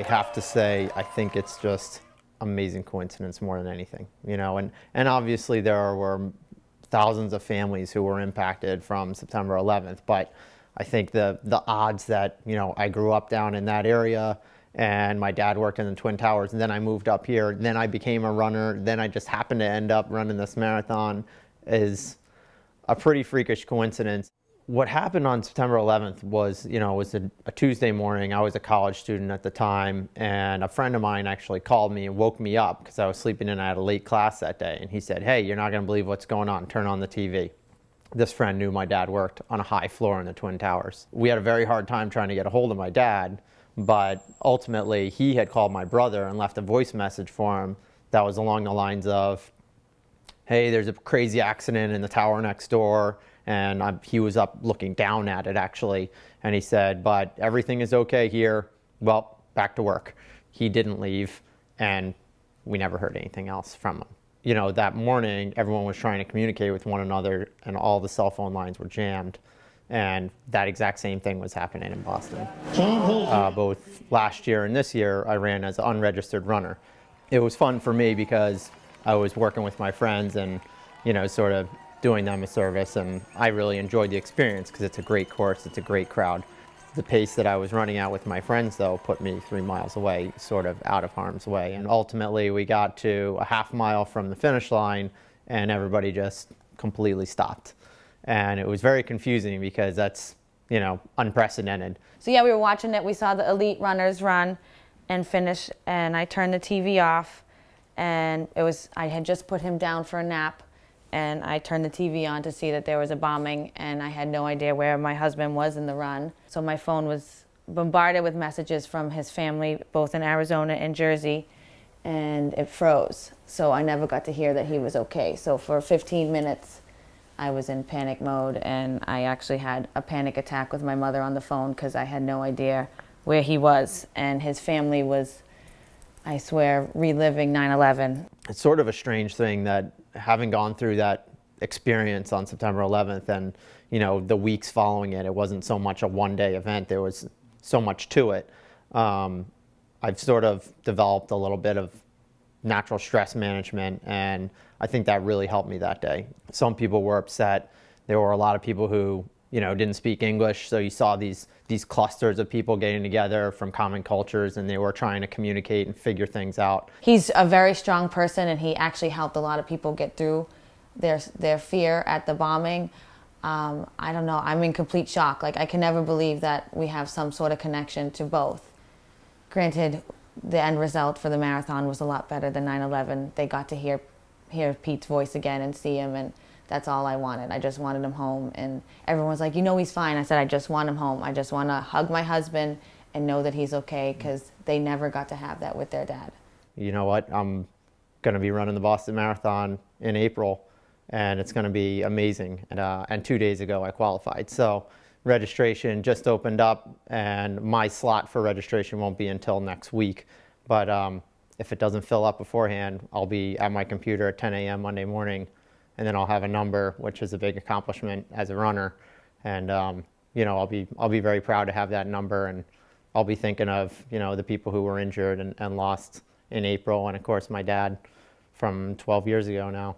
have to say, I think it's just amazing coincidence more than anything, and obviously there were thousands of families who were impacted from September 11th, but I think the odds that, I grew up down in that area and my dad worked in the Twin Towers, and then I moved up here, then I became a runner, then I just happened to end up running this marathon is a pretty freakish coincidence. What happened on September 11th was, was a Tuesday morning. I was a college student at the time, and a friend of mine actually called me and woke me up because I was sleeping in. I had a late class that day, and he said, "Hey, you're not going to believe what's going on. Turn on the TV." This friend knew my dad worked on a high floor in the Twin Towers. We had a very hard time trying to get a hold of my dad, but ultimately he had called my brother and left a voice message for him that was along the lines of, "Hey, there's a crazy accident in the tower next door." And he was up looking down at it, actually. And he said, "But everything is okay here. Well, back to work." He didn't leave, and we never heard anything else from him. That morning, everyone was trying to communicate with one another, and all the cell phone lines were jammed. And that exact same thing was happening in Boston. Both last year and this year, I ran as an unregistered runner. It was fun for me because I was working with my friends and, sort of doing them a service, and I really enjoyed the experience because it's a great course, it's a great crowd. The pace that I was running at with my friends, though, put me 3 miles away, sort of out of harm's way. And ultimately, we got to a half mile from the finish line, and everybody just completely stopped. And it was very confusing because that's, unprecedented. So yeah, we were watching it. We saw the elite runners run and finish, and I turned the TV off, and I had just put him down for a nap, and I turned the TV on to see that there was a bombing, and I had no idea where my husband was in the run. So my phone was bombarded with messages from his family, both in Arizona and Jersey, and it froze. So I never got to hear that he was okay. So for 15 minutes, I was in panic mode, and I actually had a panic attack with my mother on the phone because I had no idea where he was, and his family was, I swear, reliving 9/11. It's sort of a strange thing that having gone through that experience on September 11th and, the weeks following it, it wasn't so much a one-day event. There was so much to it. I've sort of developed a little bit of natural stress management, and I think that really helped me that day. Some people were upset. There were a lot of people who, didn't speak English, so you saw these clusters of people getting together from common cultures, and they were trying to communicate and figure things out. He's a very strong person, and he actually helped a lot of people get through their fear at the bombing. I don't know, I'm in complete shock. Like, I can never believe that we have some sort of connection to both. Granted, the end result for the marathon was a lot better than 9/11. They got to hear Pete's voice again and see him, and that's all I wanted. I just wanted him home, and everyone was like, he's fine. I said, I just want him home. I just want to hug my husband and know that he's okay, because they never got to have that with their dad. You know what? I'm going to be running the Boston Marathon in April, and it's going to be amazing. And 2 days ago, I qualified. So registration just opened up, and my slot for registration won't be until next week. But if it doesn't fill up beforehand, I'll be at my computer at 10 a.m. Monday morning, and then I'll have a number, which is a big accomplishment as a runner. And I'll be very proud to have that number, and I'll be thinking of the people who were injured and lost in April, and of course my dad from 12 years ago now.